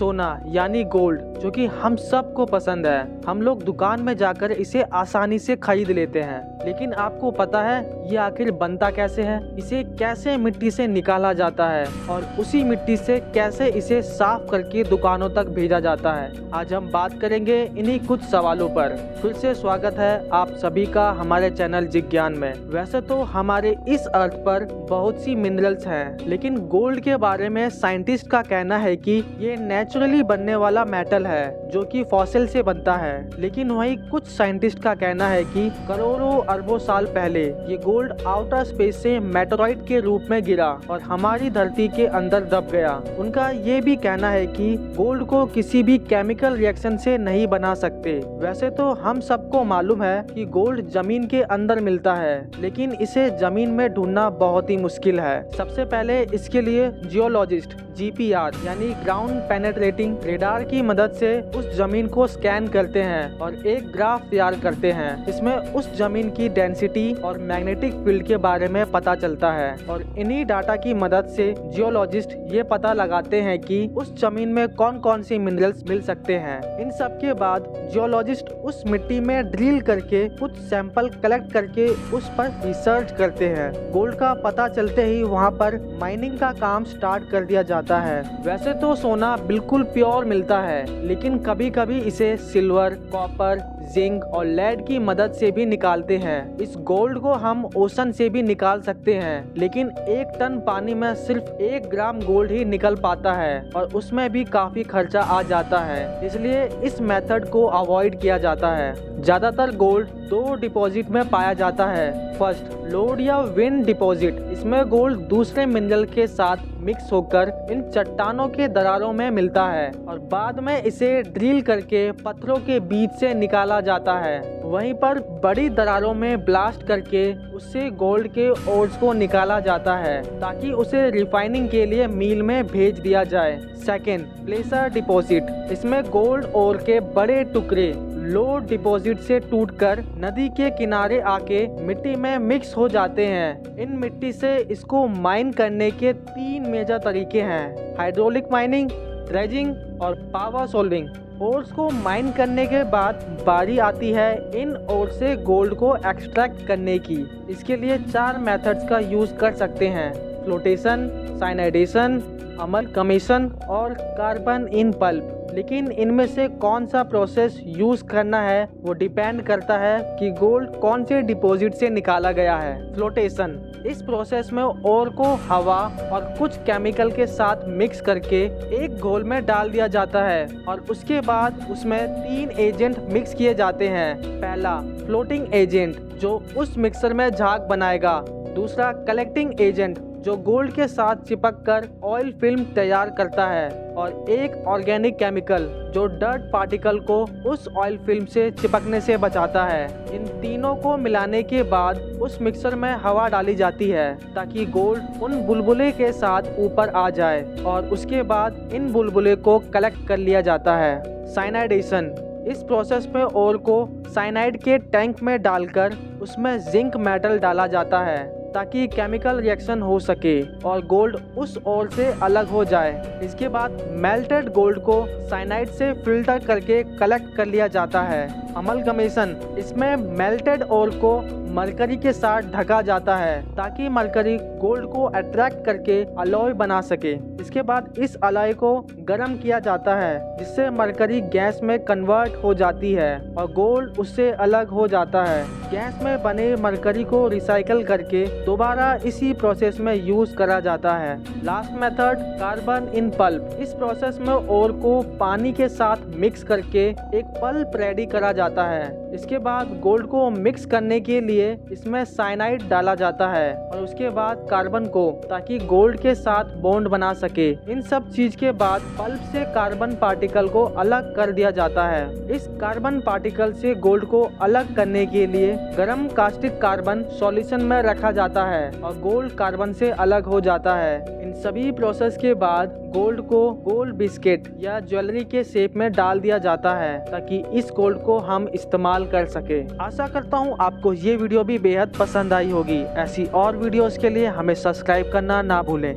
सोना यानी गोल्ड जो कि हम सबको पसंद है, हम लोग दुकान में जाकर इसे आसानी से खरीद लेते हैं। लेकिन आपको पता है ये आखिर बनता कैसे है? इसे कैसे मिट्टी से निकाला जाता है और उसी मिट्टी से कैसे इसे साफ करके दुकानों तक भेजा जाता है। आज हम बात करेंगे इन्हीं कुछ सवालों पर। फिर से स्वागत है आप सभी का हमारे चैनल जिज्ञान में। वैसे तो हमारे इस अर्थ पर बहुत सी मिनरल्स हैं, लेकिन गोल्ड के बारे में साइंटिस्ट का कहना है कि ये नेचुरली बनने वाला मेटल है जो कि फॉसिल से बनता है। लेकिन वहीं कुछ साइंटिस्ट का कहना है कि करोड़ों अरबों साल पहले ये गोल्ड आउटर स्पेस से मेटेरॉइड के रूप में गिरा और हमारी धरती के अंदर दब गया। उनका ये भी कहना है कि गोल्ड को किसी भी केमिकल रिएक्शन से नहीं बना सकते। वैसे तो हम सबको मालूम है कि गोल्ड जमीन के अंदर मिलता है, लेकिन इसे जमीन में ढूंढना बहुत ही मुश्किल है। सबसे पहले इसके लिए जियोलॉजिस्ट GPR यानी ग्राउंड पेनेट्रेटिंग रेडार की मदद से उस जमीन को स्कैन करते हैं और एक ग्राफ तैयार करते हैं। इसमें उस जमीन की डेंसिटी और मैग्नेटिक फील्ड के बारे में पता चलता है और इन्हीं डाटा की मदद से जियोलॉजिस्ट ये पता लगाते हैं कि उस जमीन में कौन कौन सी मिनरल्स मिल सकते हैं। इन सब के बाद जियोलॉजिस्ट उस मिट्टी में ड्रिल करके कुछ सैंपल कलेक्ट करके उस पर रिसर्च करते हैं। गोल्ड का पता चलते ही वहाँ पर माइनिंग का काम स्टार्ट कर दिया जाता है। वैसे तो सोना बिल्कुल प्योर मिलता है, लेकिन कभी कभी इसे सिल्वर, कॉपर, जिंक और लेड की मदद से भी निकालते हैं। इस गोल्ड को हम ओशन से भी निकाल सकते हैं, लेकिन 1 टन पानी में सिर्फ 1 ग्राम गोल्ड ही निकल पाता है और उसमें भी काफी खर्चा आ जाता है। इसलिए इस मेथड को अवॉइड किया जाता है। ज्यादातर गोल्ड 2 डिपॉजिट में पाया जाता है। फर्स्ट, लोड या विंड डिपॉजिट। इसमें गोल्ड दूसरे मिनरल के साथ मिक्स होकर इन चट्टानों के दरारों में मिलता है और बाद में इसे ड्रिल करके पत्थरों के बीच से निकाला जाता है। वहीं पर बड़ी दरारों में ब्लास्ट करके उससे गोल्ड के ओर्स को निकाला जाता है ताकि उसे रिफाइनिंग के लिए मिल में भेज दिया जाए। Second, प्लेसर deposit. इसमें गोल्ड ओर के बड़े टुकड़े लोड डिपॉजिट से टूटकर नदी के किनारे आके मिट्टी में मिक्स हो जाते हैं। इन मिट्टी से इसको माइन करने के 3 मेजर तरीके हैं: हाइड्रोलिक माइनिंग, ड्रेजिंग और पावर सोल्विंग। ओर्स को माइन करने के बाद बारी आती है इन ओर से गोल्ड को एक्सट्रैक्ट करने की। इसके लिए 4 मेथड्स का यूज कर सकते हैं: फ्लोटेशन, साइनाइडेशन, अमलगमेशन और कार्बन इन पल्प। लेकिन इनमें से कौन सा प्रोसेस यूज करना है वो डिपेंड करता है कि गोल्ड कौन से डिपॉजिट से निकाला गया है। फ्लोटेशन, इस प्रोसेस में ओर को हवा और कुछ केमिकल के साथ मिक्स करके एक घोल में डाल दिया जाता है और उसके बाद उसमें 3 एजेंट मिक्स किए जाते हैं। पहला, फ्लोटिंग एजेंट जो उस मिक्सर में झाग बनाएगा। दूसरा, कलेक्टिंग एजेंट जो गोल्ड के साथ चिपक कर ऑयल फिल्म तैयार करता है। और एक ऑर्गेनिक केमिकल जो डर्ट पार्टिकल को उस ऑयल फिल्म से चिपकने से बचाता है। इन तीनों को मिलाने के बाद उस मिक्सर में हवा डाली जाती है ताकि गोल्ड उन बुलबुले के साथ ऊपर आ जाए और उसके बाद इन बुलबुले को कलेक्ट कर लिया जाता है। साइनाइडेशन, इस प्रोसेस में ओर को साइनाइड के टैंक में डालकर उसमें जिंक मेटल डाला जाता है ताकि केमिकल रिएक्शन हो सके और गोल्ड उस ओर से अलग हो जाए। इसके बाद मेल्टेड गोल्ड को साइनाइड से फिल्टर करके कलेक्ट कर लिया जाता है। अमलगमेशन, इसमें मेल्टेड ओर को मरकरी के साथ ढका जाता है ताकि मरकरी गोल्ड को अट्रैक्ट करके अलॉय बना सके। इसके बाद इस अलॉय को गर्म किया जाता है जिससे मरकरी गैस में कन्वर्ट हो जाती है और गोल्ड उससे अलग हो जाता है। गैस में बने मरकरी को रिसाइकल करके दोबारा इसी प्रोसेस में यूज करा जाता है। Last method, carbon in pulp. इस प्रोसेस में ओर को पानी के साथ मिक्स करके एक पल्प रेडी करा जाता है। इसके बाद गोल्ड को मिक्स करने के लिए इसमें साइनाइड डाला जाता है और उसके बाद कार्बन को, ताकि गोल्ड के साथ बॉन्ड बना सके। इन सब चीज के बाद पल्प से कार्बन पार्टिकल को अलग कर दिया जाता है। इस कार्बन पार्टिकल से गोल्ड को अलग करने के लिए गर्म कास्टिक कार्बन सॉल्यूशन में रखा जाता है और गोल्ड कार्बन से अलग हो जाता है। इन सभी प्रोसेस के बाद गोल्ड को गोल्ड बिस्किट या ज्वेलरी के शेप में डाल दिया जाता है ताकि इस गोल्ड को हम इस्तेमाल कर सके। आशा करता हूँ आपको ये वीडियो भी बेहद पसंद आई होगी। ऐसी और वीडियोस के लिए हमें सब्सक्राइब करना ना भूलें।